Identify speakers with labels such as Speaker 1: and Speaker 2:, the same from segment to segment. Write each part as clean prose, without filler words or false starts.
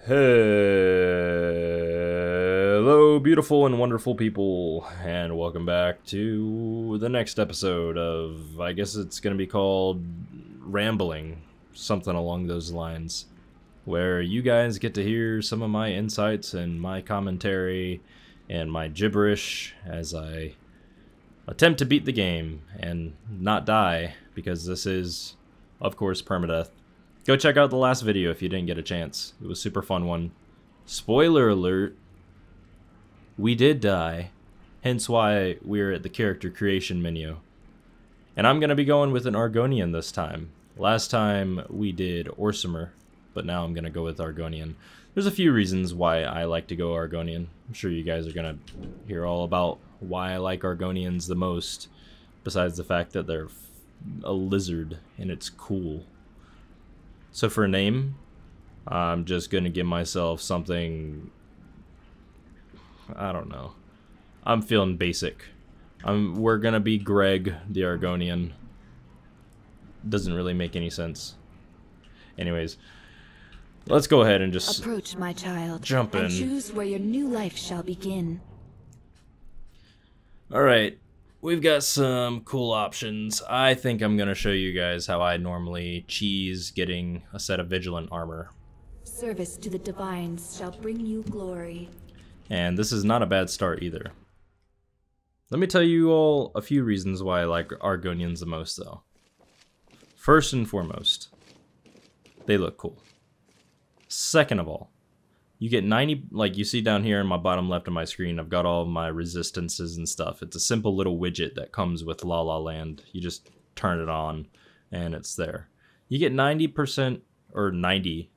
Speaker 1: Hello, beautiful and wonderful people, and welcome back to the next episode of, I guess it's going to be called Rambling, something along those lines, where you guys get to hear some of my insights and my commentary and my gibberish as I attempt to beat the game and not die, because this is, of course, Permadeath. Go check out the last video if you didn't get a chance. It was a super fun one. Spoiler alert, we did die, hence why we're at the character creation menu. And I'm going to be going with an Argonian this time. Last time we did Orsimer, but now I'm going to go with Argonian. There's a few reasons why I like to go Argonian. I'm sure you guys are going to hear all about why I like Argonians the most, besides the fact that they're a lizard and it's cool. So for a name, I'm just going to give myself something, I don't know. I'm feeling basic. We're going to be Greg the Argonian. Doesn't really make any sense. Anyways, let's go ahead and just
Speaker 2: approach, my child,
Speaker 1: jump in.
Speaker 2: And choose where your new life shall begin.
Speaker 1: Alright, we've got some cool options. I think I'm going to show you guys how I normally cheese getting a set of Vigilant armor.
Speaker 2: Service to the divines shall bring you glory.
Speaker 1: And this is not a bad start either. Let me tell you all a few reasons why I like Argonians the most, though. First and foremost, they look cool. Second of all, you get 90, like you see down here in my bottom left of my screen, I've got all of my resistances and stuff. It's a simple little widget that comes with Lalaland. You just turn it on and it's there. You get 90% or 90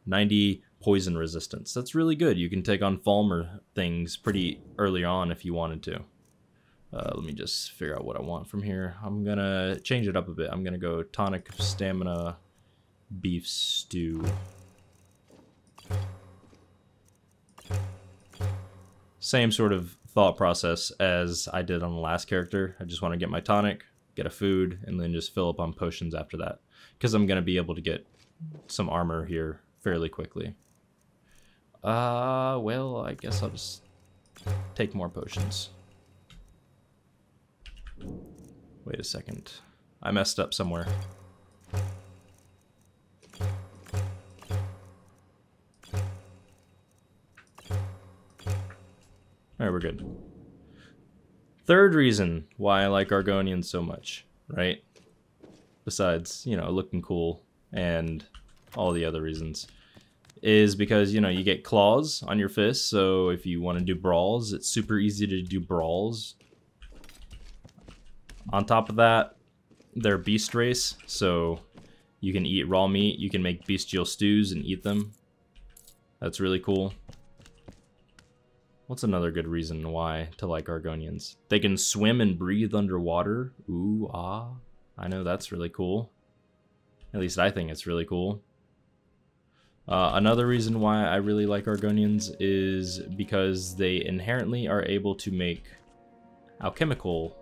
Speaker 1: poison resistance. That's really good. You can take on Falmer things pretty early on if you wanted to. Let me just figure out what I want from here. I'm gonna change it up a bit. I'm gonna go tonic stamina beef stew. Same sort of thought process as I did on the last character. I just want to get my tonic, get a food, and then just fill up on potions after that, because I'm going to be able to get some armor here fairly quickly. Well, I guess I'll just take more potions. Wait a second. I messed up somewhere. Alright, we're good. Third reason why I like Argonians so much, right? Besides, you know, looking cool and all the other reasons, is because, you know, you get claws on your fists, so if you want to do brawls, it's super easy to do brawls. On top of that, they're beast race, so you can eat raw meat, you can make bestial stews and eat them. That's really cool. What's another good reason why to like Argonians? They can swim and breathe underwater. Ooh, ah. I know that's really cool. At least I think it's really cool. Another reason why I really like Argonians is because they inherently are able to make alchemical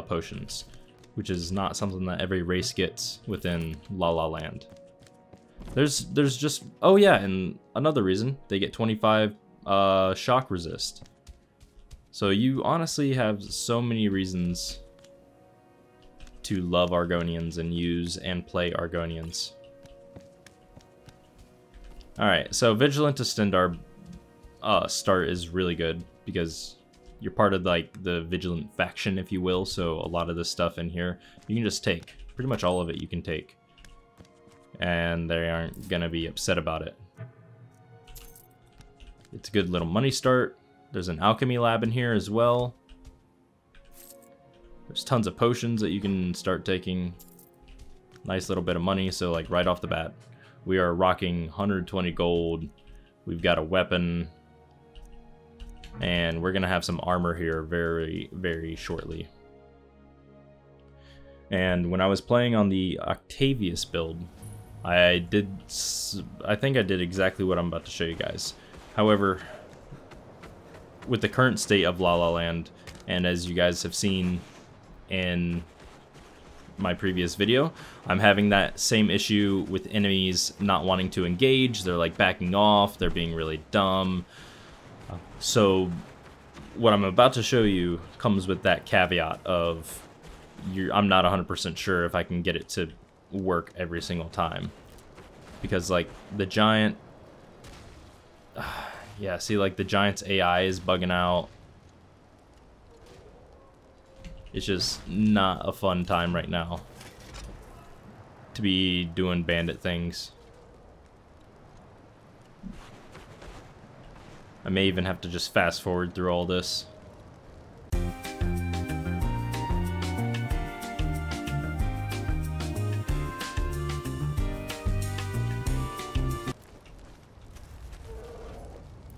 Speaker 1: potions, which is not something that every race gets within Lalaland. There's just, oh yeah, and another reason, they get 25 shock resist. So you honestly have so many reasons to love Argonians and use and play Argonians. Alright, so Vigilant to Stendarr start is really good because you're part of like the Vigilant faction, if you will, so a lot of this stuff in here you can just take. Pretty much all of it you can take. And they aren't gonna be upset about it. It's a good little money start. There's an alchemy lab in here as well. There's tons of potions that you can start taking. Nice little bit of money, so like right off the bat, we are rocking 120 gold. We've got a weapon. And we're gonna have some armor here very, very shortly. And when I was playing on the Octavius build, I think I did exactly what I'm about to show you guys. However, with the current state of Lalaland, and as you guys have seen in my previous video. I'm having that same issue with enemies not wanting to engage. They're like backing off, they're being really dumb. So what I'm about to show you comes with that caveat of I'm not 100% sure if I can get it to work every single time. Because like the giant, yeah, see, like the giant's AI is bugging out. It's just not a fun time right now to be doing bandit things. I may even have to just fast forward through all this.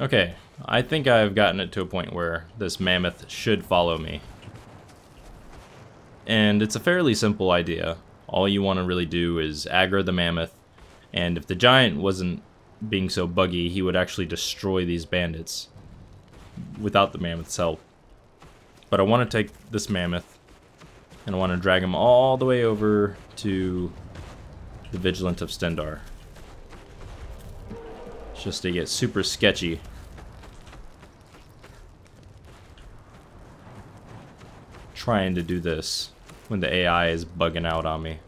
Speaker 1: Okay, I think I've gotten it to a point where this mammoth should follow me. And it's a fairly simple idea. All you want to really do is aggro the mammoth, and if the giant wasn't being so buggy, he would actually destroy these bandits without the mammoth's help. But I want to take this mammoth, and I want to drag him all the way over to the Vigilant of Stendarr. It's just to get super sketchy. Trying to do this when the AI is bugging out on me.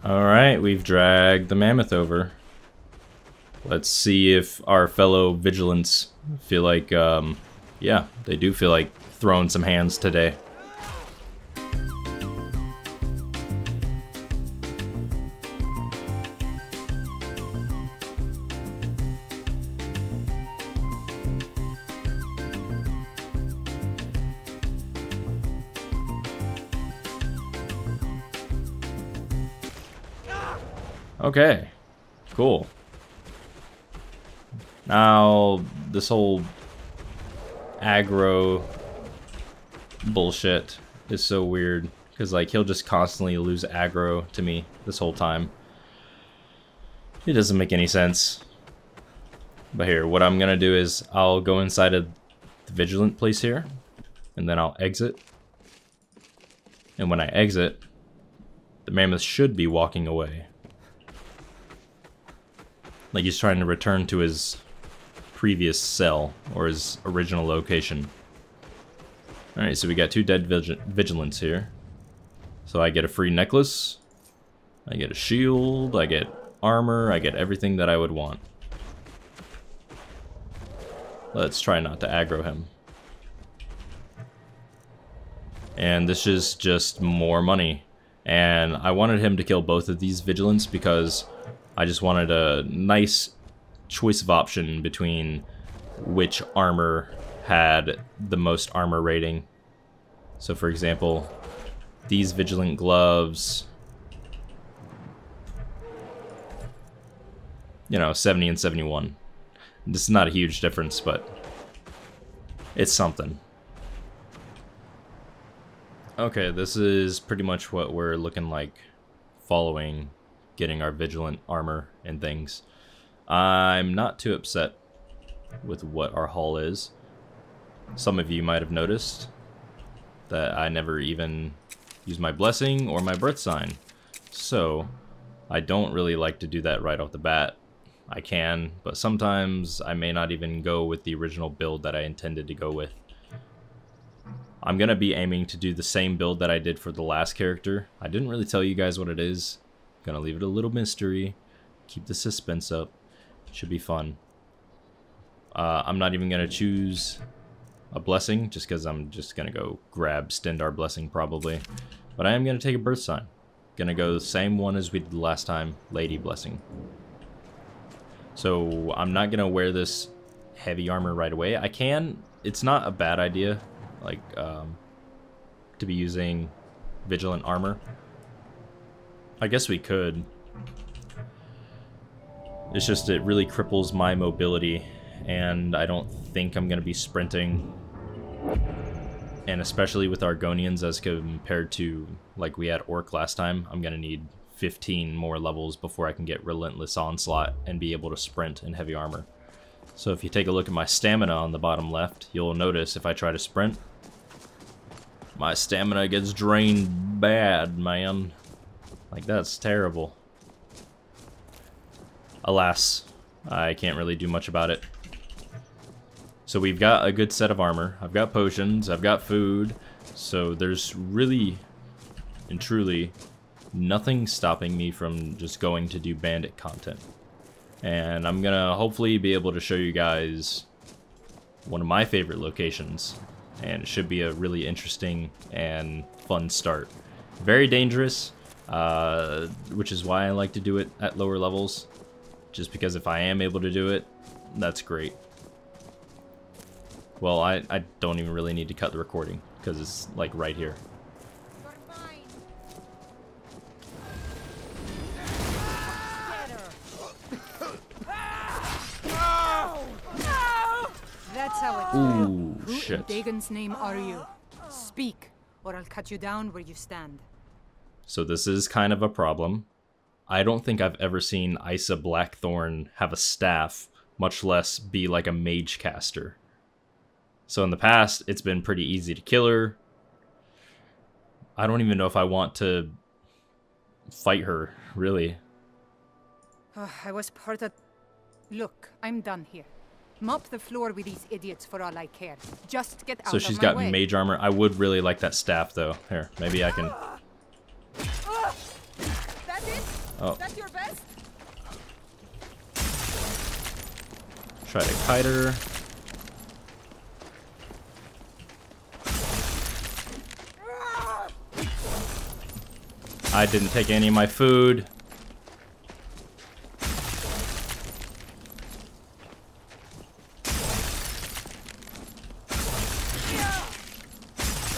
Speaker 1: Alright, we've dragged the mammoth over. Let's see if our fellow vigilants feel like, yeah, they do feel like throwing some hands today. Okay, cool. Now, this whole aggro bullshit is so weird, because like he'll just constantly lose aggro to me this whole time. It doesn't make any sense. But here, what I'm gonna do is I'll go inside of the vigilant place here, and then I'll exit. And when I exit, the mammoth should be walking away. Like he's trying to return to his previous cell, or his original location. Alright, so we got two dead vigilants here. So I get a free necklace, I get a shield, I get armor, I get everything that I would want. Let's try not to aggro him. And this is just more money. And I wanted him to kill both of these vigilants because I just wanted a nice choice of option between which armor had the most armor rating. So for example, these vigilant gloves, you know, 70 and 71. This is not a huge difference, but it's something. Okay, this is pretty much what we're looking like following getting our vigilant armor and things. I'm not too upset with what our haul is. Some of you might have noticed that I never even use my blessing or my birth sign. So I don't really like to do that right off the bat. I can, but sometimes I may not even go with the original build that I intended to go with. I'm gonna be aiming to do the same build that I did for the last character. I didn't really tell you guys what it is. Gonna leave it a little mystery, keep the suspense up. Should be fun. I'm not even gonna choose a blessing just because I'm just gonna go grab Stendarr blessing probably, but I am gonna take a birth sign. Gonna go the same one as we did last time, lady blessing. So I'm not gonna wear this heavy armor right away. I can. It's not a bad idea, like to be using vigilant armor. I guess we could. It's just it really cripples my mobility, and I don't think I'm gonna be sprinting And especially with Argonians as compared to like we had Orc last time, I'm going to need 15 more levels before I can get Relentless Onslaught and be able to sprint in heavy armor. So if you take a look at my stamina on the bottom left, you'll notice if I try to sprint, my stamina gets drained bad, man. Like, that's terrible. Alas, I can't really do much about it. So we've got a good set of armor. I've got potions, I've got food, so there's really and truly nothing stopping me from just going to do bandit content. And I'm gonna hopefully be able to show you guys one of my favorite locations, and it should be a really interesting and fun start. Very dangerous, which is why I like to do it at lower levels, just because if I am able to do it, that's great. Well, I don't even really need to cut the recording, because it's like right here.
Speaker 3: That's how it
Speaker 1: Ooh,
Speaker 3: Who
Speaker 1: shit.
Speaker 3: in Dagon's name are you? Speak, or I'll cut you down where you stand.
Speaker 1: So this is kind of a problem. I don't think I've ever seen Isa Blackthorn have a staff, much less be like a mage caster. So in the past, it's been pretty easy to kill her. I don't even know if I want to fight her, really.
Speaker 3: I was part of... Look, I'm done here. Mop the floor with these idiots for all I care. Just get out
Speaker 1: So
Speaker 3: of
Speaker 1: she's
Speaker 3: my
Speaker 1: got
Speaker 3: way.
Speaker 1: mage armor. I would really like that staff, though. Here, maybe I can...
Speaker 3: That's it?
Speaker 1: Oh,
Speaker 3: That's your best?
Speaker 1: try to kite her. I didn't take any of my food.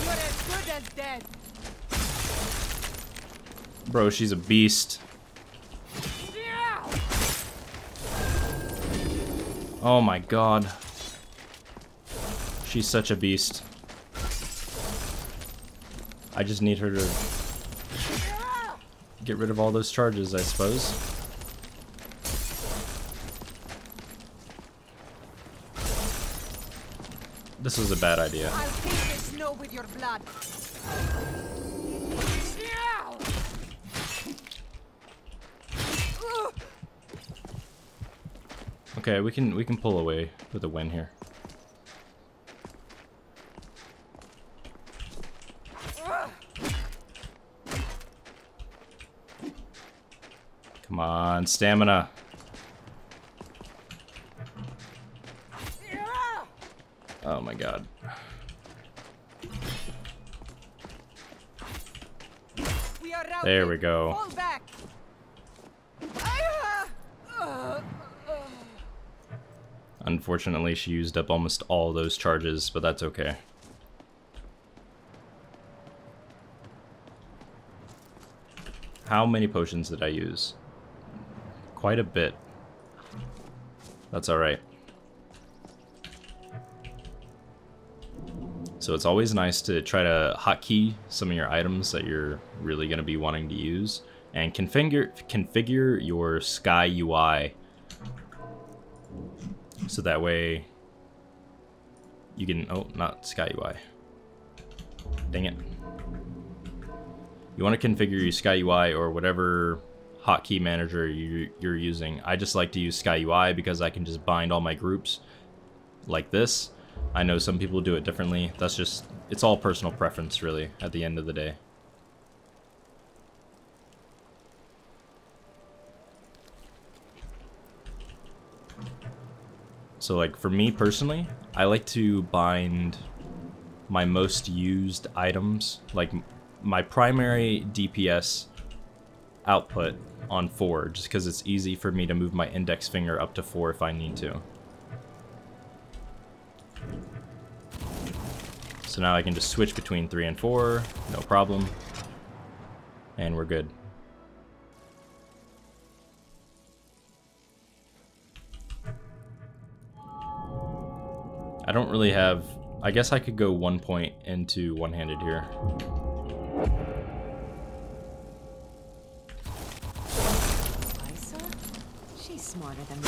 Speaker 3: You're as good as dead.
Speaker 1: Bro, she's a beast. Oh my god. She's such a beast. I just need her to get rid of all those charges, I suppose. This was a bad idea.
Speaker 3: I'll paint the snow with your blood.
Speaker 1: Okay, we can pull away with a win here. Come on, stamina. Oh my god.
Speaker 3: We are routed.
Speaker 1: There we go.
Speaker 3: Fall back.
Speaker 1: Unfortunately, she used up almost all those charges, but that's okay. How many potions did I use? Quite a bit. That's alright. So it's always nice to try to hotkey some of your items that you're really going to be wanting to use, and configure your Sky UI so that way you can... Oh, not Sky UI. Dang it. You want to configure your Sky UI or whatever hotkey manager you're using. I just like to use Sky UI because I can just bind all my groups like this. I know some people do it differently. That's just... It's all personal preference, really, at the end of the day. So, like, for me personally, I like to bind my most used items, like my primary DPS output on 4, just because it's easy for me to move my index finger up to 4 if I need to. So now I can just switch between 3 and 4, no problem, and we're good. I don't really have I guess I could go 1 point into one-handed here.
Speaker 4: Isa? She's smarter than me.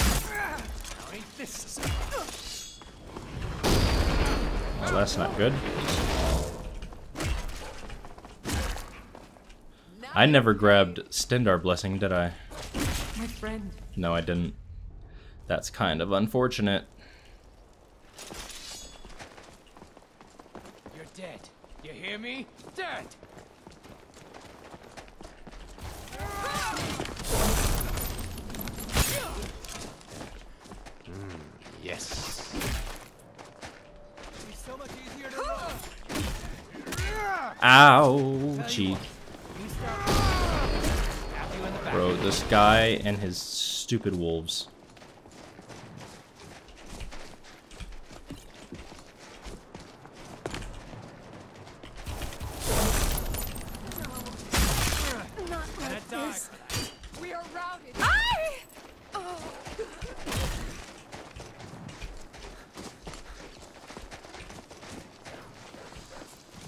Speaker 1: Well, that's not good. I never grabbed Stendar Blessing, did I?
Speaker 4: My friend.
Speaker 1: No, I didn't. That's kind of unfortunate.
Speaker 5: You're dead. You hear me? Dead! Yes. It's so much easier to run.
Speaker 1: Ouchie. Bro, this guy and his stupid wolves.
Speaker 4: Not like this.
Speaker 3: We are routed.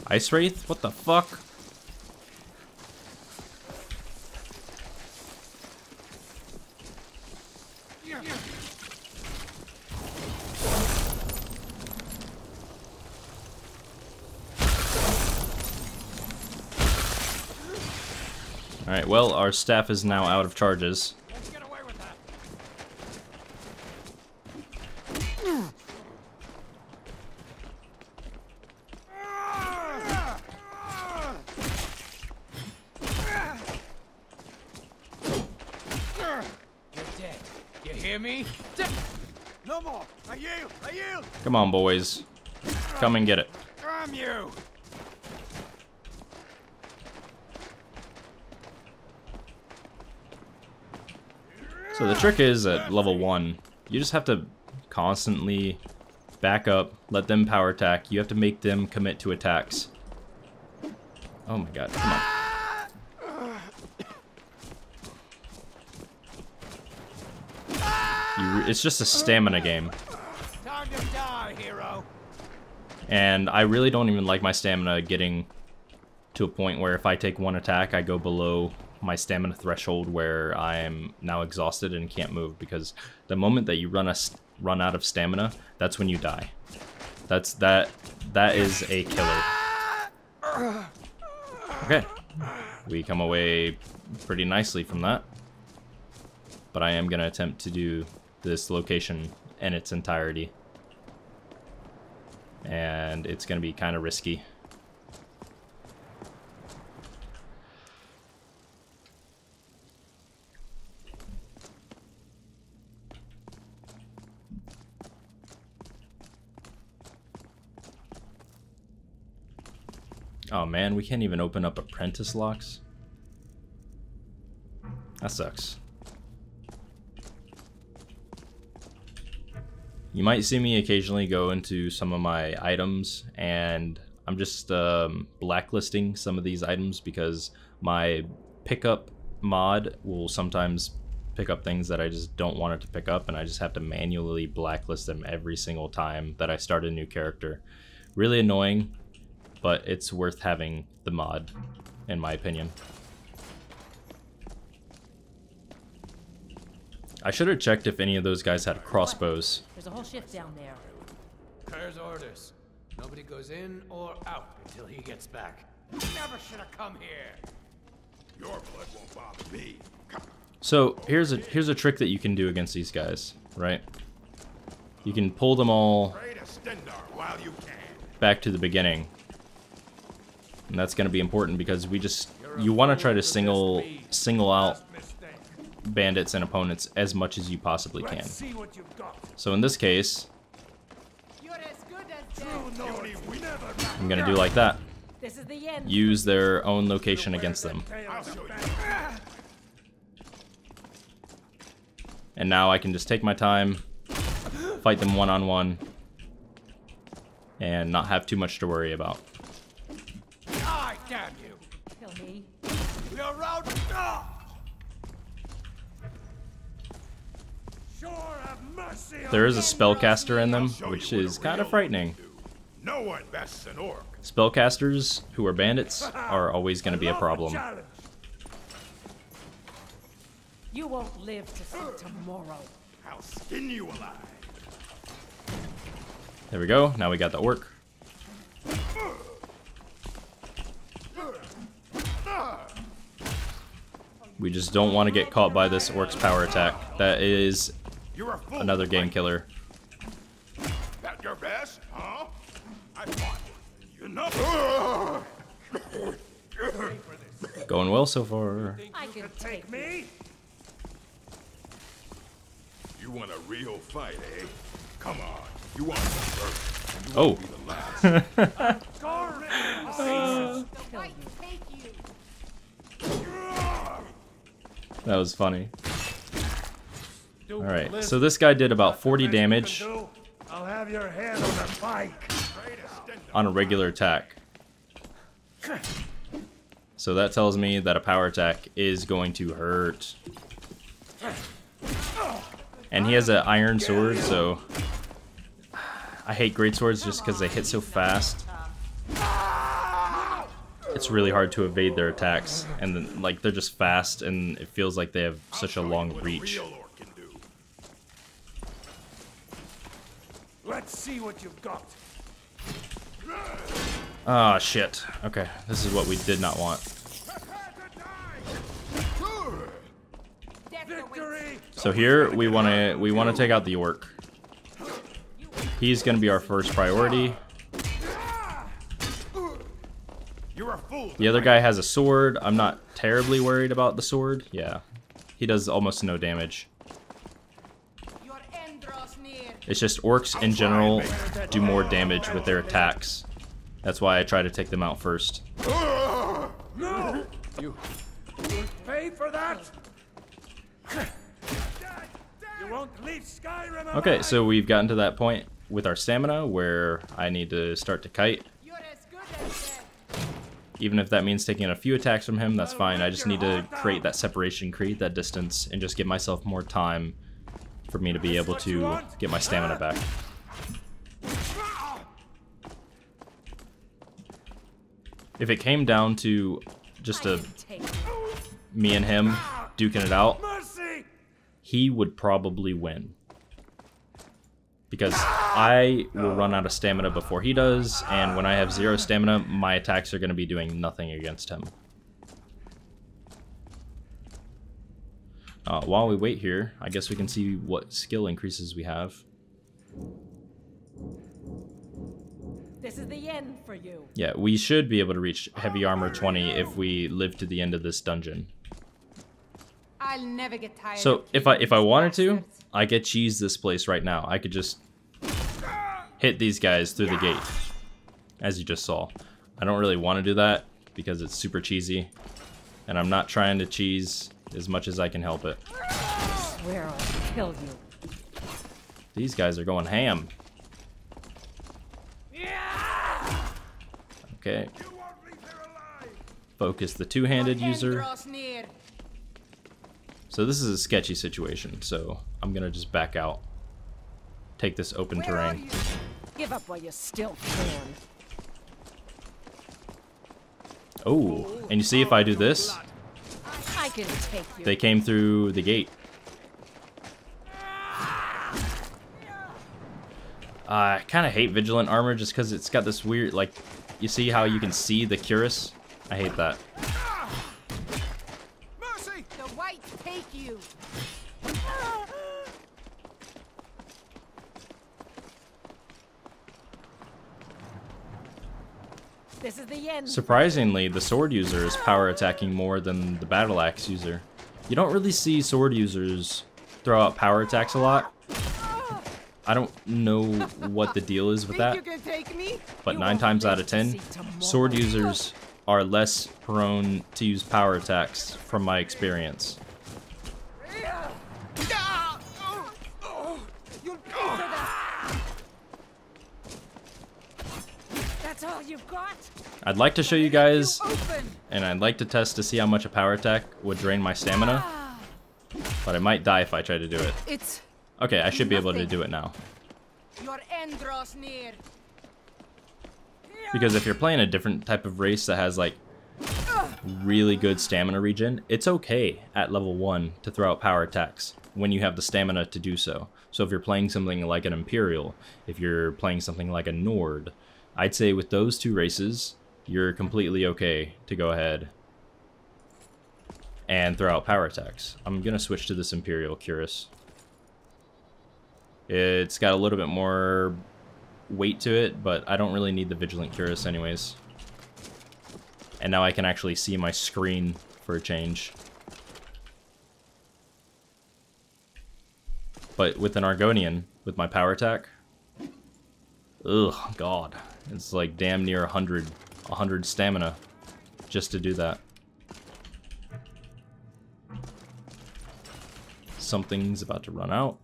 Speaker 1: Ice Wraith? What the fuck? Alright, well, our staff is now out of charges.
Speaker 5: Let's get away with that. You're dead. You hear me? Dead. No more. I yield. I yield.
Speaker 1: Come on, boys. Come and get it.
Speaker 5: Damn you.
Speaker 1: So the trick is, at level 1, you just have to constantly back up, let them power attack. You have to make them commit to attacks. Oh my god, come on. It's just a stamina game.
Speaker 5: Time to die, hero.
Speaker 1: And I really don't even like my stamina getting to a point where if I take one attack, I go below my stamina threshold where I am now exhausted and can't move, because the moment that you run out of stamina, that's when you die. That is a killer. Okay, we come away pretty nicely from that, but I am gonna attempt to do this location in its entirety, and it's gonna be kind of risky. Oh man, we can't even open up apprentice locks. That sucks. You might see me occasionally go into some of my items, and I'm just blacklisting some of these items because my pickup mod will sometimes pick up things that I just don't want it to pick up, and I just have to manually blacklist them every single time that I start a new character. Really annoying, but it's worth having the mod, in my opinion. I should have checked if any of those guys had crossbows.
Speaker 4: There's a whole shift down there.
Speaker 5: There's orders. Nobody goes in or out until he gets back. Never should have come here. Your blood won't bother me.
Speaker 1: So here's a trick that you can do against these guys, right? You can pull them all back to the beginning. And that's going to be important because you want to try to single out bandits and opponents as much as you possibly can. So in this case, I'm going to do like that.
Speaker 4: This is the end.
Speaker 1: Use their own location against them. And now I can just take my time, fight them one-on-one, and not have too much to worry about.
Speaker 5: Die, damn you!
Speaker 4: Kill me.
Speaker 5: You're out. Sure have mercy.
Speaker 1: There is a spellcaster in them, which is kind of frightening.
Speaker 6: No one bests an orc.
Speaker 1: Spellcasters who are bandits are always going to be a problem.
Speaker 4: You won't live to see tomorrow.
Speaker 6: I'll skin you alive.
Speaker 1: There we go. Now we got the orc. We just don't want to get caught by this orc's power attack. That is another game killer.
Speaker 6: At your best, huh? I fought you know.
Speaker 1: Going well so far.
Speaker 4: I can take me.
Speaker 6: You want a real fight, eh? Come on. You want the first. You
Speaker 1: Oh.
Speaker 6: won't be the last.
Speaker 1: That was funny. Alright, so this guy did about 40 damage
Speaker 7: I'll have your head on a pike.
Speaker 1: on a regular attack. So that tells me that a power attack is going to hurt. And he has an iron sword, so I hate great swords just because they hit so fast. It's really hard to evade their attacks, and then, like, they're just fast, and it feels like they have such a long reach.
Speaker 7: Let's see what you've got.
Speaker 1: Ah, shit. Okay, this is what we did not want.
Speaker 7: Victory!
Speaker 1: So here we want to take out the orc. He's going to be our first priority.
Speaker 6: You're a fool.
Speaker 1: The other guy has a sword. I'm not terribly worried about the sword. Yeah, he does almost no damage. It's just orcs in general do more damage with their attacks. That's why I try to take them out first.
Speaker 7: No! You pay for that? You won't leave Skyrim alive.
Speaker 1: Okay, so we've gotten to that point with our stamina where I need to start to kite. Even if that means taking a few attacks from him, that's fine. I just need to create that separation, create that distance, and just give myself more time for me to be able to get my stamina back. If it came down to just me and him duking it out, he would probably win. Because I will run out of stamina before he does, and when I have 0 stamina, my attacks are going to be doing nothing against him. While we wait here, I guess we can see what skill increases we have.
Speaker 4: This is the end for you.
Speaker 1: Yeah, we should be able to reach heavy armor 20 if we live to the end of this dungeon.
Speaker 3: I'll never get tired.
Speaker 1: So if I wanted to, I could cheese this place right now. I could just hit these guys through the gate, as you just saw. I don't really want to do that because it's super cheesy, and I'm not trying to cheese as much as I can help it.
Speaker 4: I swear I'll kill you.
Speaker 1: These guys are going ham. Okay. Focus the two-handed user. So this is a sketchy situation, so I'm gonna just back out. Take this open terrain.
Speaker 4: Give up while you still can.
Speaker 1: Oh, and you see if I do this,
Speaker 4: I can take you.
Speaker 1: they came through the gate. I kind of hate vigilant armor just because it's got this weird, like, you see how you can see the cuirass? I hate that.
Speaker 3: Mercy! The whites take you.
Speaker 4: This is the end.
Speaker 1: Surprisingly, the sword user is power attacking more than the battle axe user. You don't really see sword users throw out power attacks a lot. I don't know what the deal is with that, but 9 times out of 10, sword users are less prone to use power attacks from my experience.
Speaker 4: That's all you've got?
Speaker 1: I'd like to show you guys, and I'd like to test to see how much a power attack would drain my stamina, but I might die if I try to do it. Okay, I should be able to do it now.
Speaker 3: Your end draws near.
Speaker 1: Because if you're playing a different type of race that has like really good stamina regen, it's okay at level 1 to throw out power attacks when you have the stamina to do so. So if you're playing something like an Imperial, if you're playing something like a Nord, I'd say with those two races, you're completely okay to go ahead and throw out power attacks. I'm gonna switch to this Imperial Cuirass. It's got a little bit more weight to it, but I don't really need the Vigilant Cuirass anyways. And now I can actually see my screen for a change. But with an Argonian, with my power attack, ugh, god. It's like damn near 100 stamina just to do that. Something's about to run out.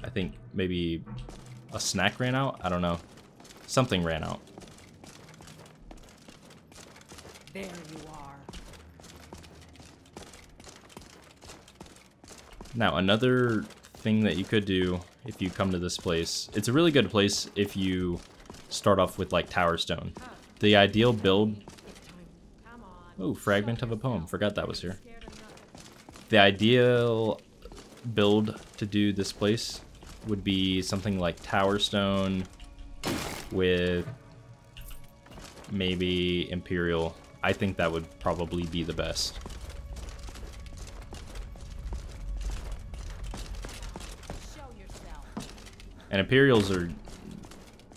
Speaker 1: I think maybe a snack ran out? I don't know. Something ran out.
Speaker 4: There you are.
Speaker 1: Now, another thing that you could do if you come to this place, it's a really good place if you start off with like Tower Stone. The ideal build... Oh, fragment of a poem. Forgot that was here. The ideal build to do this place would be something like Tower Stone with maybe Imperial. I think that would probably be the best. And Imperials are,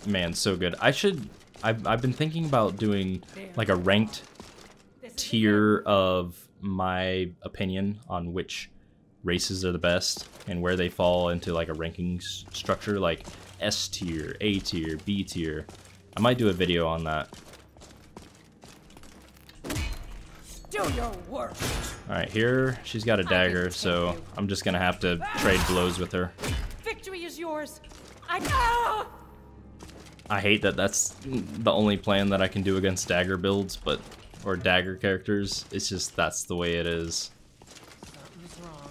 Speaker 1: man, so good. I've been thinking about doing like a ranked tier of my opinion on which races are the best and where they fall into like a ranking structure, like S tier, A tier, B tier. I might do a video on that.
Speaker 4: Do your worst.
Speaker 1: Alright, here she's got a dagger, so I'm just gonna have to trade blows with her.
Speaker 4: Victory is yours.
Speaker 1: I hate that that's the only plan that I can do against dagger builds, but or dagger characters. It's just that's the way it is.
Speaker 4: Something's wrong.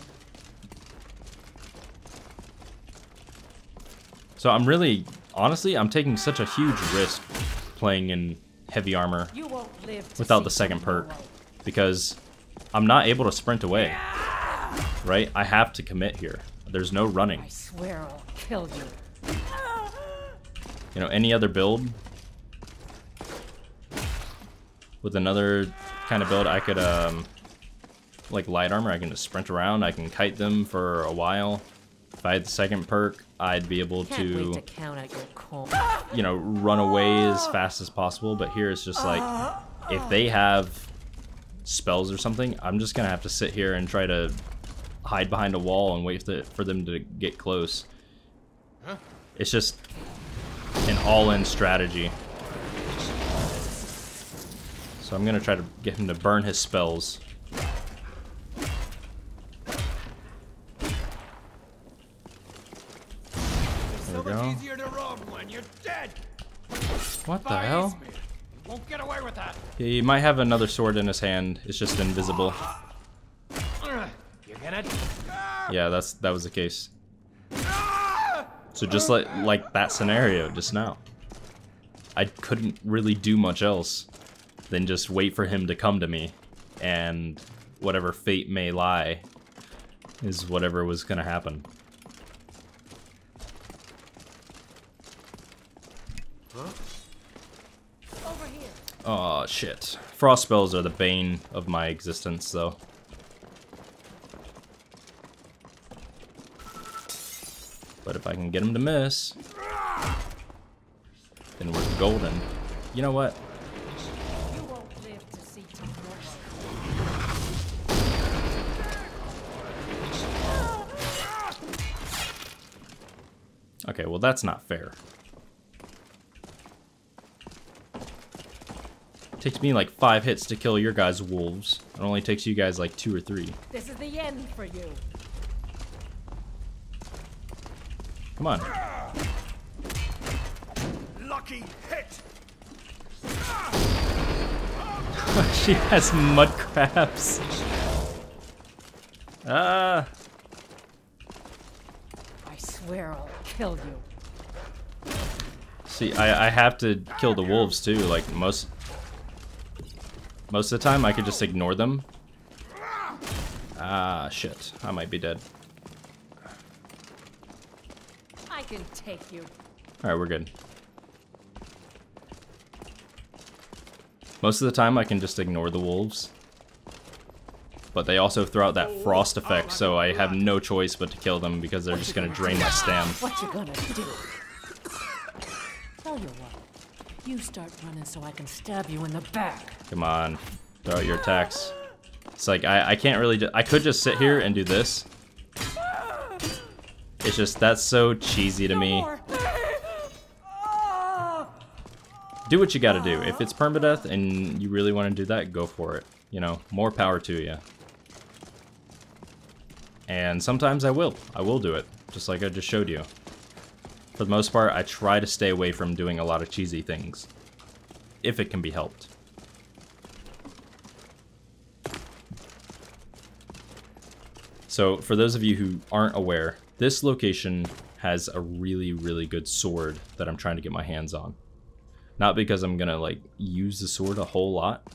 Speaker 1: So I'm really, honestly, I'm taking such a huge risk playing in heavy armor
Speaker 4: You won't live to
Speaker 1: without
Speaker 4: see
Speaker 1: the second perk,
Speaker 4: tomorrow.
Speaker 1: because I'm not able to sprint away, right? I have to commit here. There's no running.
Speaker 4: I swear I'll kill you.
Speaker 1: You know, any other build with another kind of build, I could, like light armor, I can just sprint around, I can kite them for a while. If I had the second perk, I'd be able
Speaker 4: Can't wait
Speaker 1: to,
Speaker 4: to count out your coin.
Speaker 1: you know, run away as fast as possible. But here it's just like, if they have spells or something, I'm just gonna have to sit here and try to hide behind a wall and wait for them to get close. It's just an all-in strategy. So I'm gonna try to get him to burn his spells. There we go.
Speaker 5: Easier to run when you're dead.
Speaker 1: What the hell?
Speaker 5: Me. Won't get away with that.
Speaker 1: He might have another sword in his hand. It's just invisible.
Speaker 5: You're gonna.
Speaker 1: Yeah, that was the case. So just like that scenario just now, I couldn't really do much else than just wait for him to come to me, and whatever fate may lie is whatever was gonna happen.
Speaker 4: Over here.
Speaker 1: Oh shit. Frost spells are the bane of my existence, though. But if I can get him to miss, then we're golden. You know what?
Speaker 4: You won't live to see tomorrow.
Speaker 1: Okay, well that's not fair. It takes me like 5 hits to kill your guys' wolves. It only takes you guys like 2 or 3.
Speaker 4: This is the end for you.
Speaker 1: Come on.
Speaker 7: Lucky hit.
Speaker 1: She has mud crabs. Ah.
Speaker 4: I swear I'll kill you.
Speaker 1: See, I have to kill the wolves too. Like most of the time, I could just ignore them. Ah, shit. I might be dead.
Speaker 4: I can take you.
Speaker 1: All right, we're good. Most of the time, I can just ignore the wolves. But they also throw out that frost effect, so I have no choice but to kill them because they're just gonna drain my stam.
Speaker 4: What you gonna do? Tell you what. You start running so I can stab you in the back.
Speaker 1: Come on, throw out your attacks. It's like I can't really. I could just sit here and do this. It's just that's so cheesy to me. Do what you gotta do. If it's permadeath and you really want to do that, go for it. You know, more power to you. And sometimes I will do it, just like I just showed you. For the most part, I try to stay away from doing a lot of cheesy things, if it can be helped. So, for those of you who aren't aware, this location has a really, really good sword that I'm trying to get my hands on. Not because I'm gonna, like, use the sword a whole lot,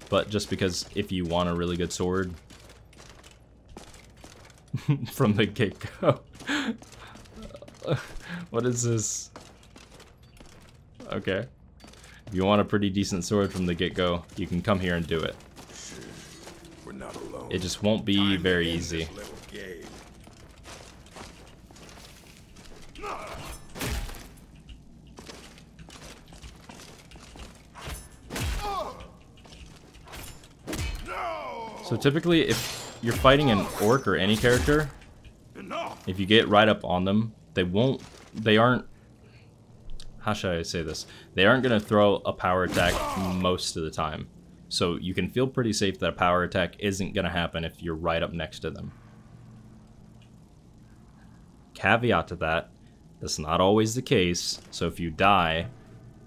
Speaker 1: but just because if you want a really good sword from the get-go. What is this? Okay. If you want a pretty decent sword from the get-go, you can come here and do it.
Speaker 6: We're not alone.
Speaker 1: It just won't be very easy. So typically, if you're fighting an orc or any character, if you get right up on them, they aren't, how should I say this? They aren't going to throw a power attack most of the time. So you can feel pretty safe that a power attack isn't going to happen if you're right up next to them. Caveat to that, that's not always the case. So if you die,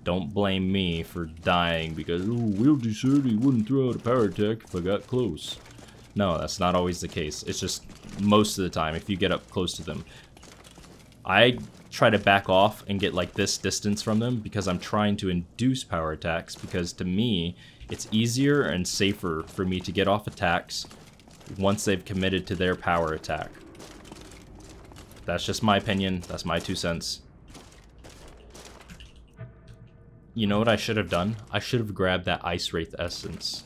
Speaker 1: don't blame me for dying because, oh, Wildy said he wouldn't throw out a power attack if I got close. No, that's not always the case. It's just most of the time if you get up close to them. I try to back off and get like this distance from them because I'm trying to induce power attacks, because to me, it's easier and safer for me to get off attacks once they've committed to their power attack. That's just my opinion. That's my 2 cents. You know what I should have done? I should have grabbed that Ice Wraith essence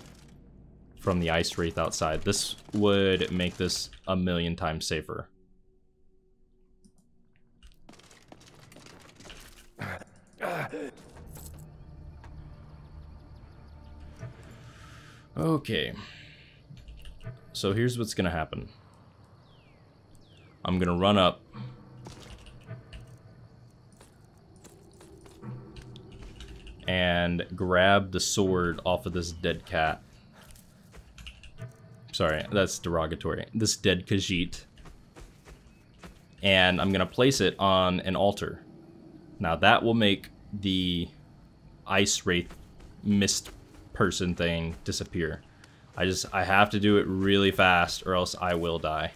Speaker 1: from the Ice Wraith outside. This would make this a million times safer. Okay. So here's what's gonna happen. I'm gonna run up. And grab the sword off of this dead cat. Sorry, that's derogatory. This dead Khajiit. And I'm gonna place it on an altar. Now that will make the Ice Wraith mist person thing disappear. I have to do it really fast or else I will die.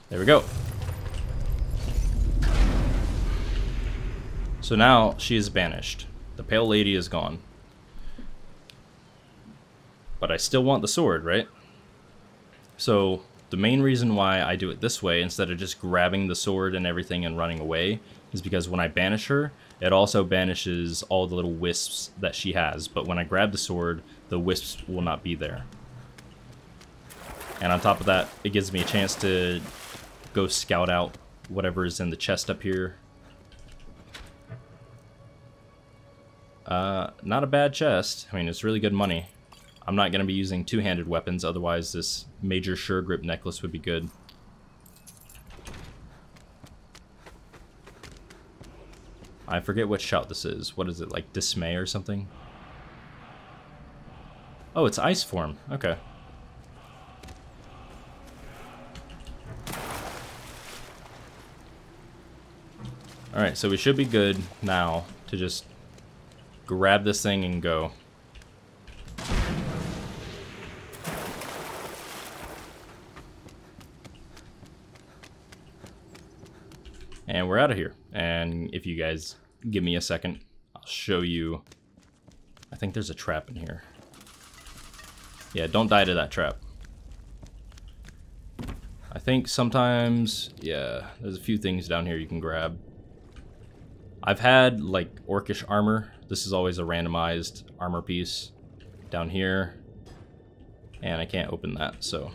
Speaker 1: There we go. So now she is banished. The Pale Lady is gone. But I still want the sword, right? So the main reason why I do it this way instead of just grabbing the sword and everything and running away is because when I banish her, it also banishes all the little wisps that she has. But when I grab the sword, the wisps will not be there. And on top of that, it gives me a chance to go scout out whatever is in the chest up here. Not a bad chest. I mean, it's really good money. I'm not going to be using two-handed weapons, otherwise this major sure grip necklace would be good. I forget what shout this is. What is it, like dismay or something? Oh, it's ice form. Okay. Alright, so we should be good now to just grab this thing and go. And we're out of here. And if you guys give me a second, I'll show you. I think there's a trap in here. Yeah, don't die to that trap. I think sometimes, yeah, there's a few things down here you can grab. I've had like orcish armor. This is always a randomized armor piece down here. And I can't open that, so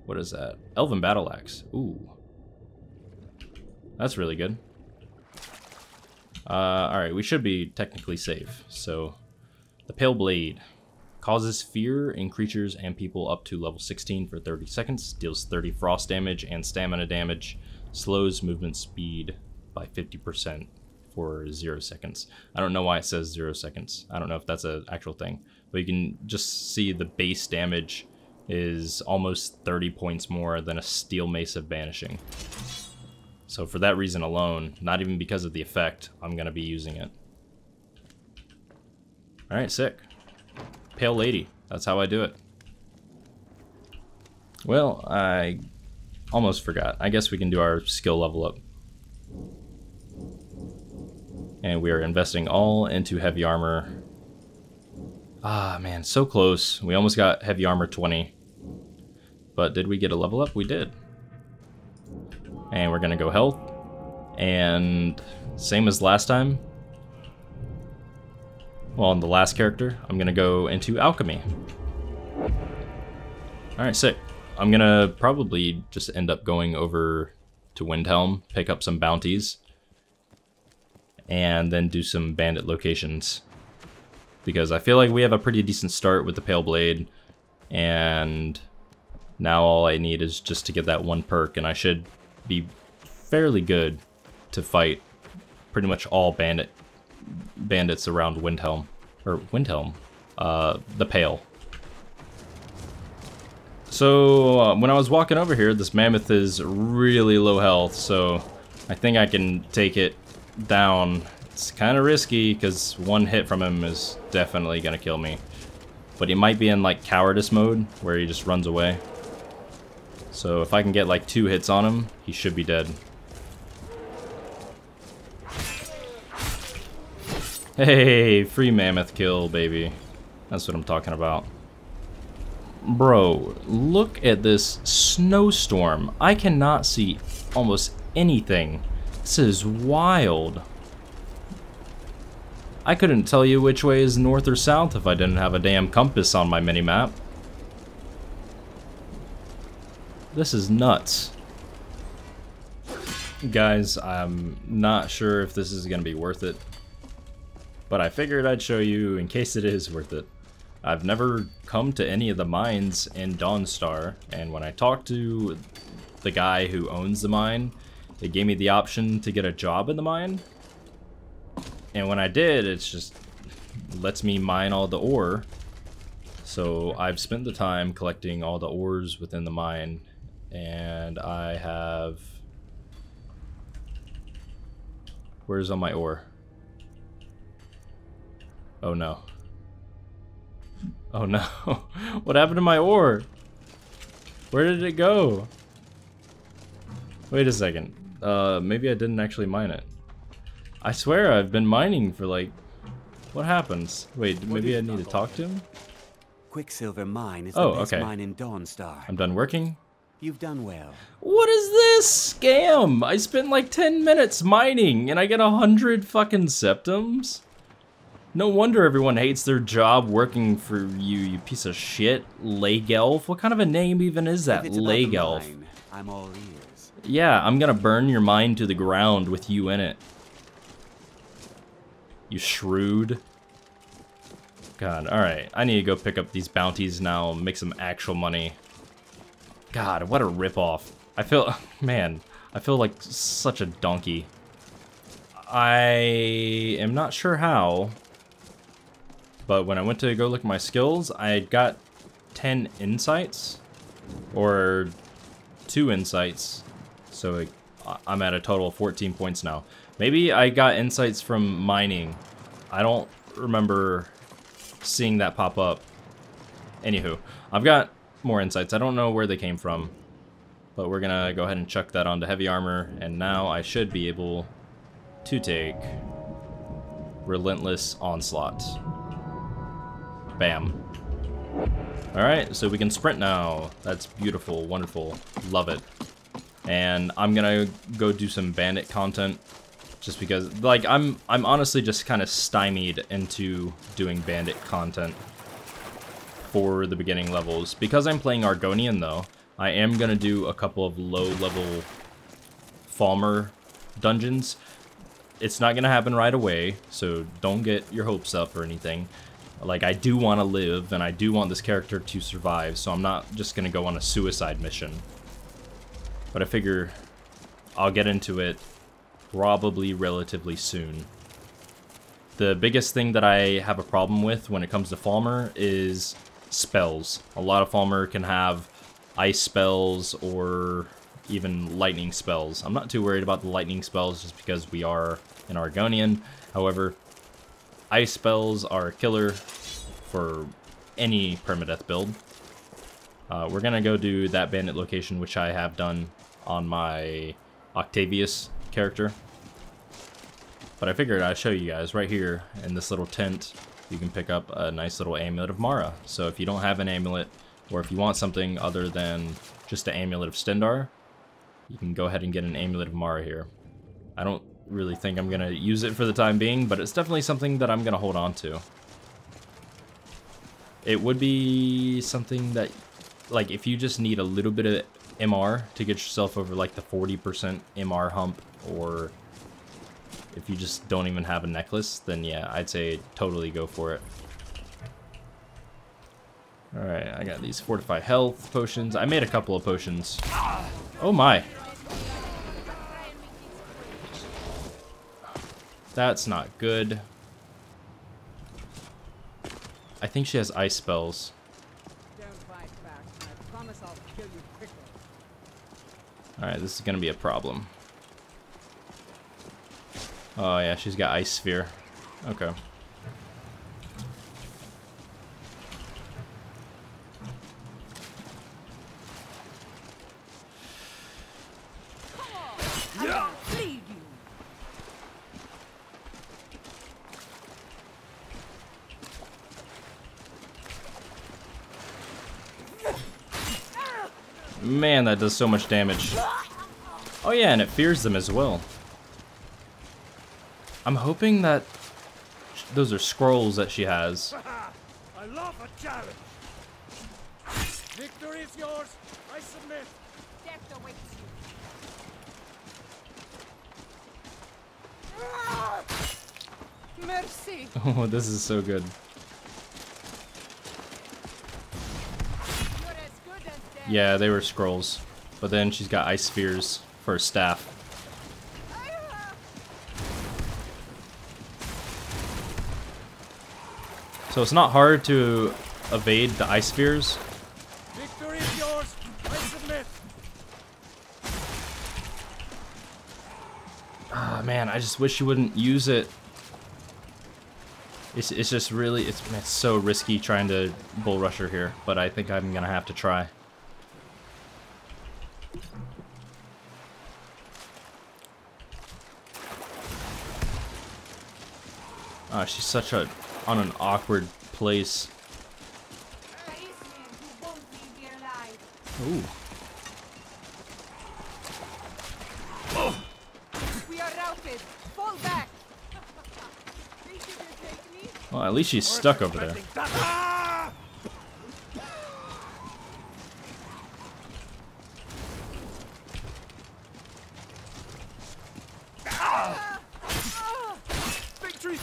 Speaker 1: what is that? Elven battle axe. Ooh. That's really good. Alright, we should be technically safe. So, the Pale Blade causes fear in creatures and people up to level 16 for 30 seconds, deals 30 frost damage and stamina damage, slows movement speed by 50% for 0 seconds. I don't know why it says 0 seconds. I don't know if that's an actual thing. But you can just see the base damage is almost 30 points more than a Steel Mace of Banishing. So for that reason alone, not even because of the effect, I'm going to be using it. Alright, sick. Pale Lady. That's how I do it. Well, I almost forgot. I guess we can do our skill level up. And we are investing all into heavy armor. Ah, man, so close. We almost got heavy armor 20. But did we get a level up? We did. And we're gonna go health. And same as last time. Well, on the last character, I'm gonna go into alchemy. Alright, sick. I'm gonna probably just end up going over to Windhelm, pick up some bounties, and then do some bandit locations. Because I feel like we have a pretty decent start with the Pale Blade, and now all I need is just to get that one perk, and I should be fairly good to fight pretty much all bandits around Windhelm. Or Windhelm. The Pale. So, when I was walking over here, this mammoth is really low health, so I think I can take it down. It's kind of risky, because one hit from him is definitely going to kill me. But he might be in, like, cowardice mode, where he just runs away. So if I can get, like, 2 hits on him, he should be dead. Hey, free mammoth kill, baby. That's what I'm talking about. Bro, look at this snowstorm. I cannot see almost anything. This is wild. I couldn't tell you which way is north or south if I didn't have a damn compass on my mini-map. This is nuts. Guys, I'm not sure if this is going to be worth it, but I figured I'd show you in case it is worth it. I've never come to any of the mines in Dawnstar, and when I talked to the guy who owns the mine, they gave me the option to get a job in the mine. And when I did, it's just lets me mine all the ore. So I've spent the time collecting all the ores within the mine, and I have... Where's all my ore? Oh no. Oh no. What happened to my ore? Where did it go? Wait a second. Maybe I didn't actually mine it. I swear I've been mining for like... What happens? Wait, maybe I need to talk to him?
Speaker 8: Quicksilver Mine is the best mine in Dawnstar.
Speaker 1: I'm done working.
Speaker 8: You've done well.
Speaker 1: What is this scam? I spent like 10 minutes mining and I get 100 fucking septums? No wonder everyone hates their job working for you, you piece of shit. Lagelf? What kind of a name even is that? Lagelf.
Speaker 8: I'm all ears.
Speaker 1: Yeah, I'm gonna burn your mine to the ground with you in it. You shrewd. God, alright. I need to go pick up these bounties now and make some actual money. God, what a ripoff. I feel... Man, I feel like such a donkey. I am not sure how, but when I went to go look at my skills, I got 10 insights. Or 2 insights. So I'm at a total of 14 points now. Maybe I got insights from mining. I don't remember seeing that pop up. Anywho, I've got more insights. I don't know where they came from. But we're gonna go ahead and chuck that onto heavy armor, and now I should be able to take Relentless Onslaught. Bam. Alright, so we can sprint now. That's beautiful, wonderful, love it. And I'm gonna go do some bandit content, just because, like, I'm honestly just kind of stymied into doing bandit content for the beginning levels. Because I'm playing Argonian though, I am gonna do a couple of low-level Falmer dungeons. It's not gonna happen right away, so don't get your hopes up or anything. Like, I do want to live, and I do want this character to survive, so I'm not just gonna go on a suicide mission. But I figure I'll get into it probably relatively soon. The biggest thing that I have a problem with when it comes to Falmer is spells. A lot of Falmer can have ice spells or even lightning spells. I'm not too worried about the lightning spells just because we are an Argonian. However, ice spells are a killer for any permadeath build. We're gonna go do that bandit location, which I have done on my Octavius character. But I figured I'd show you guys right here in this little tent. You can pick up a nice little Amulet of Mara. So if you don't have an amulet, or if you want something other than just an Amulet of Stendarr, you can go ahead and get an Amulet of Mara here. I don't really think I'm gonna use it for the time being, but it's definitely something that I'm gonna hold on to. It would be something that, like, if you just need a little bit of MR to get yourself over like the 40% MR hump, or if you just don't even have a necklace, then yeah, I'd say totally go for it. Alright, I got these fortify health potions. I made a couple of potions. Oh my! That's not good. I think she has ice spells. Alright, this is gonna be a problem. Oh yeah, she's got ice sphere. Okay. Man, that does so much damage. Oh yeah, and it fears them as well. I'm hoping that those are scrolls that she has.
Speaker 7: I love a challenge. Victory is yours. I submit.
Speaker 3: Death awaits you. Mercy.
Speaker 1: Oh, this is so good.
Speaker 3: You're as good as dead.
Speaker 1: Yeah, they were scrolls. But then she's got ice spheres for a staff. So it's not hard to evade the ice spheres.
Speaker 7: Victory is yours. I submit.
Speaker 1: Ah, man, I just wish you wouldn't use it. It's just really, it's so risky trying to bull rush her here, but I think I'm gonna have to try. Ah, she's such a on an awkward place. Ooh.
Speaker 3: We are routed. Fall back.
Speaker 1: Well, at least she's stuck over there.
Speaker 7: Victory!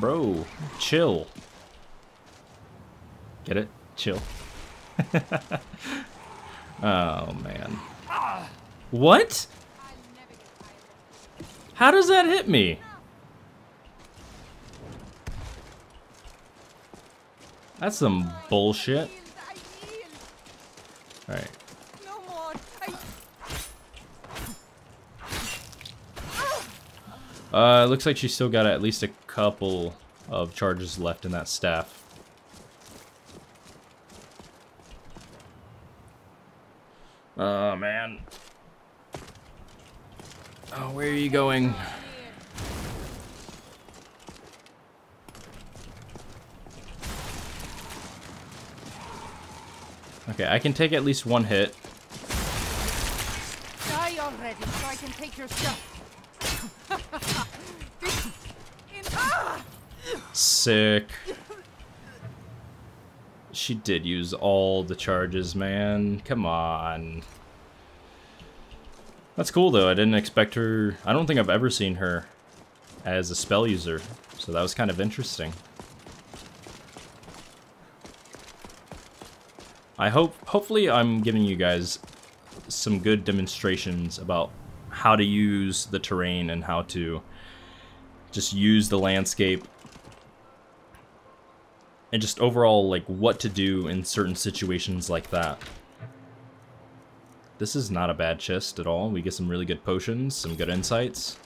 Speaker 1: Bro, chill. Get it? Chill. Oh, man. What? How does that hit me? That's some bullshit. Alright.
Speaker 3: No more.
Speaker 1: Looks like she's still got at least a couple of charges left in that staff. Oh, man. Oh, where are you going? Okay, I can take at least one hit.
Speaker 3: Die already so I can take your stuff.
Speaker 1: Sick. She did use all the charges, man. Come on. That's cool, though. I didn't expect her... I don't think I've ever seen her as a spell user, so that was kind of interesting. Hopefully I'm giving you guys some good demonstrations about how to use the terrain and how to just use the landscape and just overall like what to do in certain situations like that. This is not a bad chest at all. We get some really good potions, some good insights.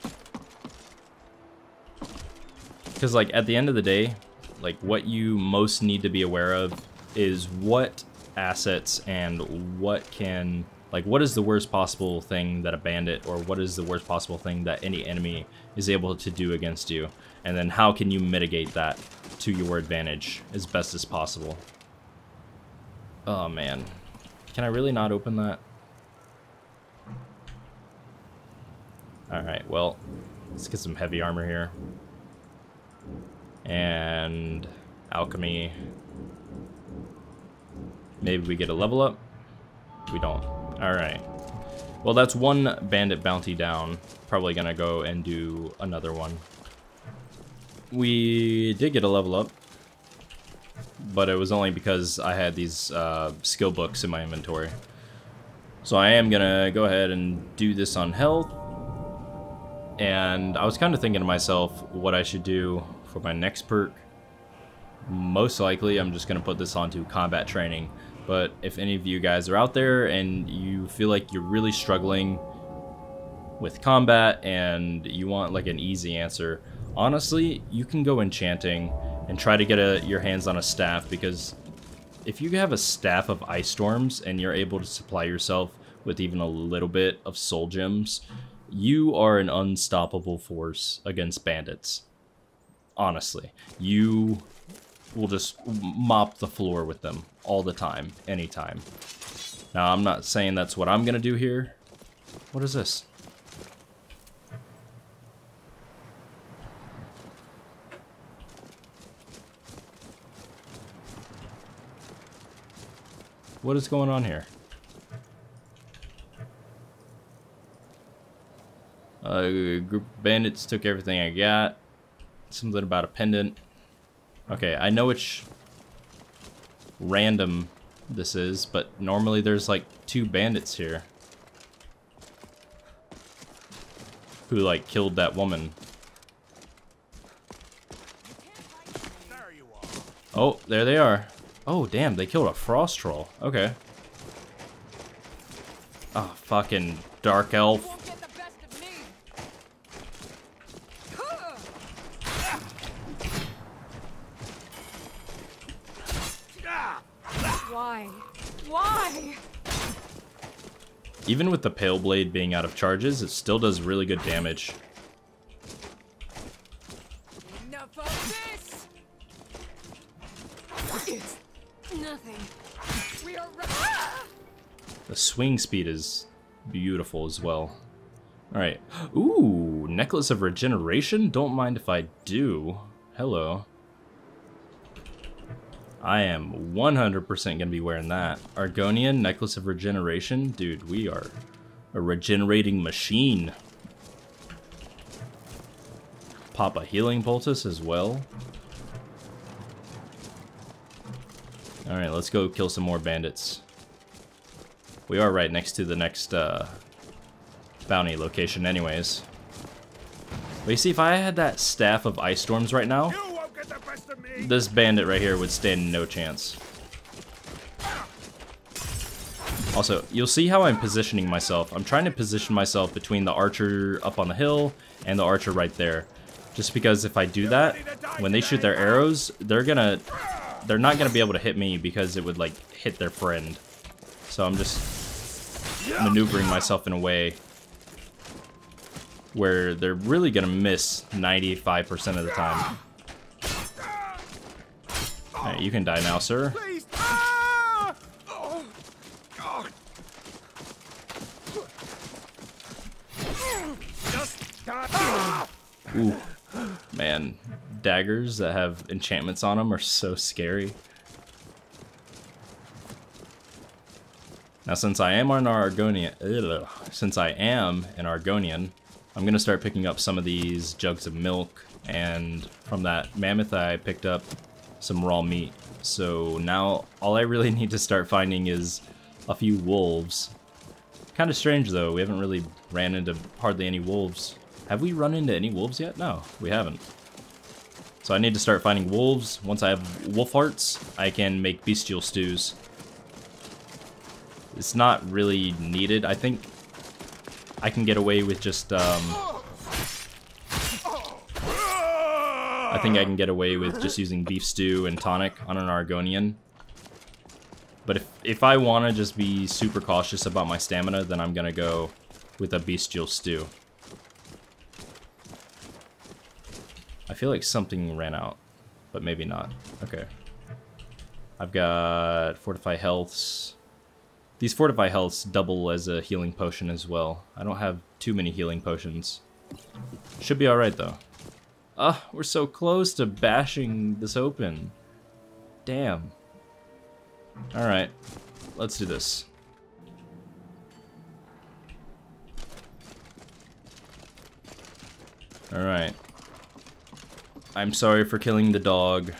Speaker 1: Because like at the end of the day, like what you most need to be aware of is what assets and what is the worst possible thing that a bandit, or what is the worst possible thing that any enemy is able to do against you, and then how can you mitigate that to your advantage as best as possible. Oh man, can I really not open that? Alright, well, let's get some heavy armor here. And alchemy. Maybe we get a level up? We don't. Alright. Well, that's one bandit bounty down. Probably gonna go and do another one. We did get a level up, but it was only because I had these skill books in my inventory. So I am gonna go ahead and do this on health. And I was kind of thinking to myself what I should do for my next perk. Most likely I'm just gonna put this onto combat training. But if any of you guys are out there and you feel like you're really struggling with combat and you want like an easy answer, honestly, you can go enchanting and try to get your hands on a staff, because if you have a staff of ice storms and you're able to supply yourself with even a little bit of soul gems, you are an unstoppable force against bandits. Honestly, you will just mop the floor with them all the time, anytime. Now, I'm not saying that's what I'm gonna do here. What is this? What is going on here? A group of bandits took everything I got. Something about a pendant. Okay, I know which random this is, but normally there's like 2 bandits here who like killed that woman. Oh, there they are. Oh, damn, they killed a frost troll. Okay. Oh, fucking dark elf.
Speaker 3: Why? Why?
Speaker 1: Even with the Pale Blade being out of charges, it still does really good damage.
Speaker 3: Enough of this! It's nothing. We are
Speaker 1: The swing speed is beautiful as well. Alright. Ooh, Necklace of Regeneration? Don't mind if I do. Hello. I am 100% going to be wearing that. Argonian, Necklace of Regeneration. Dude, we are a regenerating machine. Pop a Healing Poultice as well. Alright, let's go kill some more bandits. We are right next to the next bounty location anyways. But you see, if I had that Staff of Ice Storms right now, this bandit right here would stand no chance. Also, you'll see how I'm positioning myself. I'm trying to position myself between the archer up on the hill and the archer right there. Just because if I do that, when they shoot their arrows, they're not gonna be able to hit me because it would like hit their friend. So I'm just maneuvering myself in a way where they're really gonna miss 95% of the time. Alright, you can die now, sir. Ooh, man, daggers that have enchantments on them are so scary. Now, since I am an Argonian, I'm gonna start picking up some of these jugs of milk, and from that mammoth I picked up some raw meat. So now all I really need to start finding is a few wolves. Kind of strange though, we haven't really ran into hardly any wolves. Have we run into any wolves yet? No, we haven't. So I need to start finding wolves. Once I have wolf hearts, I can make bestial stews. It's not really needed. I think I can get away with just using beef stew and tonic on an Argonian. But if I want to just be super cautious about my stamina, then I'm gonna go with a bestial stew. I feel like something ran out, but maybe not. Okay. I've got Fortify Healths. These Fortify Healths double as a healing potion as well. I don't have too many healing potions. Should be alright though. We're so close to bashing this open. Damn. Alright, let's do this. Alright. I'm sorry for killing the dog.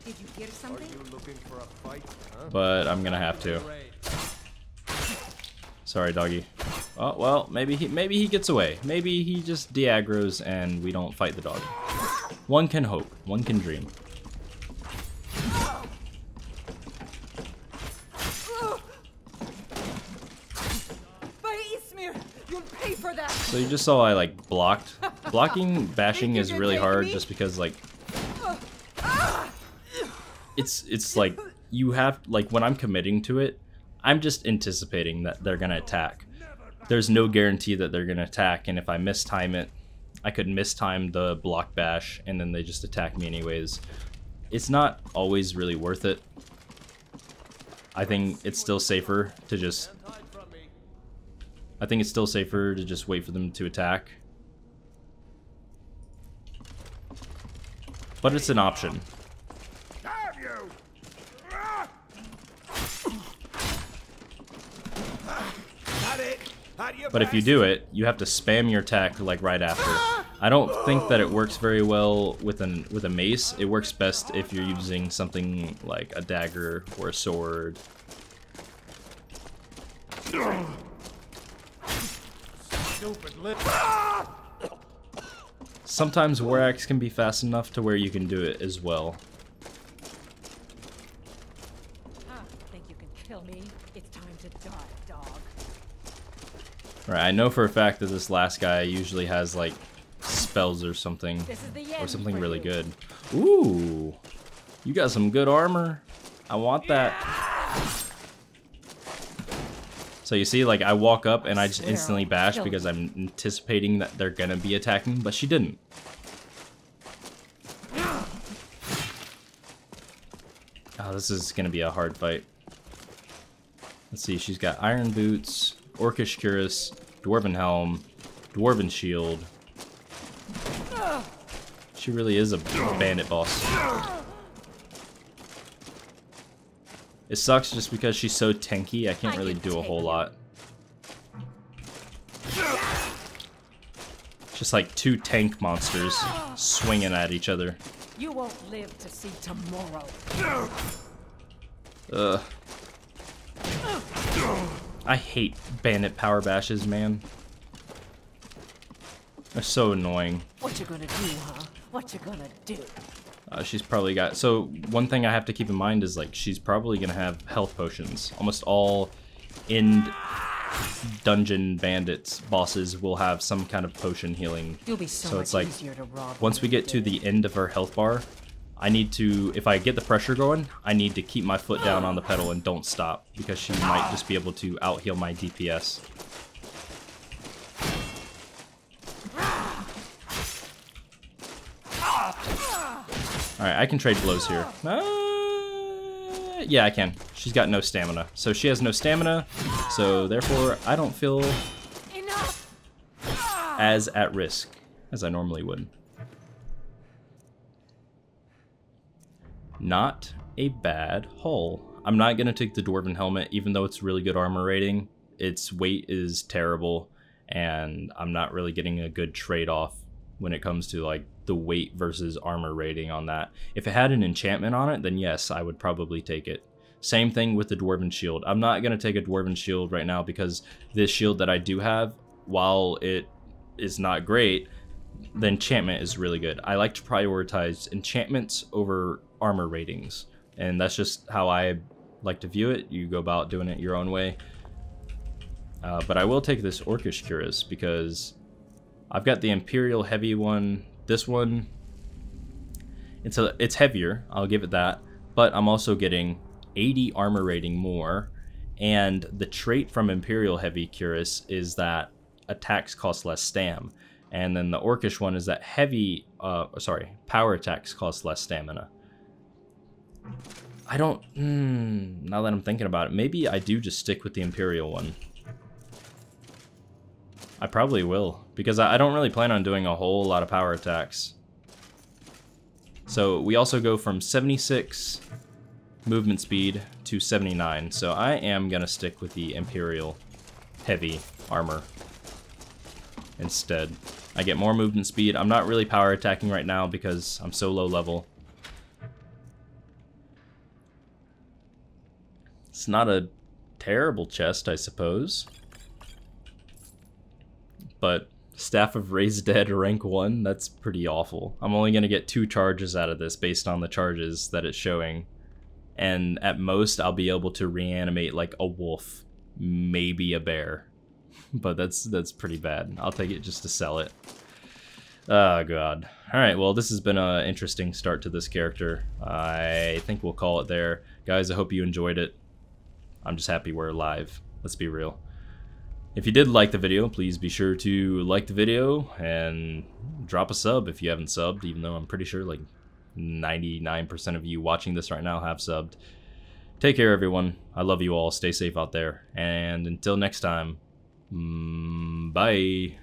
Speaker 3: Did you hear something?
Speaker 1: But I'm gonna have to. Sorry, doggy. Oh well, maybe he gets away. Maybe he just de-aggroes and we don't fight the dog. One can hope. One can dream. So you just saw I like blocked. Blocking bashing is really hard just because like it's like you have like when I'm committing to it, I'm just anticipating that they're gonna attack. There's no guarantee that they're gonna attack, and if I mistime it, I could mistime the block bash and then they just attack me anyways. It's not always really worth it. I think it's still safer to just wait for them to attack. But it's an option. But if you do it, you have to spam your attack like right after. I don't think that it works very well with a mace. It works best if you're using something like a dagger or a sword. Sometimes War Axe can be fast enough to where you can do it as well.
Speaker 4: Think you can kill me? It's time to die, dog.
Speaker 1: Right, I know for a fact that this last guy usually has like spells or something really good. Ooh, you got some good armor. I want that. So you see, like, I walk up and I just instantly bash because I'm anticipating that they're gonna be attacking, but she didn't. Oh, this is gonna be a hard fight. Let's see, she's got Iron Boots, Orcish Cuirass, Dwarven Helm, Dwarven Shield. She really is a bandit boss. It sucks just because she's so tanky, I can't really do a whole lot. Just like two tank monsters swinging at each other.
Speaker 4: You won't live to see tomorrow.
Speaker 1: Ugh. I hate bandit power bashes, man. They're so annoying.
Speaker 4: What you gonna do, huh? What you gonna do?
Speaker 1: She's probably got... So, one thing I have to keep in mind is, like, she's probably gonna have health potions. Almost all dungeon bandits bosses will have some kind of potion healing.
Speaker 4: You'll be so much
Speaker 1: it's like,
Speaker 4: easier to rob
Speaker 1: once we get to the end of her health bar, I need to, if I get the pressure going, I need to keep my foot down on the pedal and don't stop, because she might just be able to out-heal my DPS. Alright, I can trade blows here. Yeah, I can. She's got no stamina. So she has no stamina, so therefore I don't feel as at risk as I normally would. Not a bad hull. I'm not going to take the Dwarven helmet, even though it's really good armor rating. Its weight is terrible, and I'm not really getting a good trade-off when it comes to like the weight versus armor rating on that. If it had an enchantment on it, then yes, I would probably take it. Same thing with the Dwarven shield. I'm not going to take a Dwarven shield right now because this shield that I do have, while it is not great, the enchantment is really good. I like to prioritize enchantments over armor ratings, and that's just how I like to view it. You go about doing it your own way. But I will take this Orcish Cuirass because I've got the Imperial heavy one. This one, it's heavier, I'll give it that, but I'm also getting 80 armor rating more, and the trait from Imperial heavy Cuirass is that attacks cost less stam, and then the Orcish one is that heavy, power attacks cost less stamina. I don't, now that I'm thinking about it, maybe I do just stick with the Imperial one. I probably will, because I don't really plan on doing a whole lot of power attacks. So we also go from 76 movement speed to 79, so I am going to stick with the Imperial heavy armor instead. I get more movement speed. I'm not really power attacking right now because I'm so low level. It's not a terrible chest, I suppose. But Staff of Raised Dead rank 1, that's pretty awful. I'm only going to get 2 charges out of this based on the charges that it's showing. And at most, I'll be able to reanimate like a wolf, maybe a bear. But that's pretty bad. I'll take it just to sell it. Oh, God. Alright, well, this has been an interesting start to this character. I think we'll call it there. Guys, I hope you enjoyed it. I'm just happy we're alive. Let's be real. If you did like the video, please be sure to like the video and drop a sub if you haven't subbed, even though I'm pretty sure like 99% of you watching this right now have subbed. Take care, everyone. I love you all. Stay safe out there. And until next time, bye.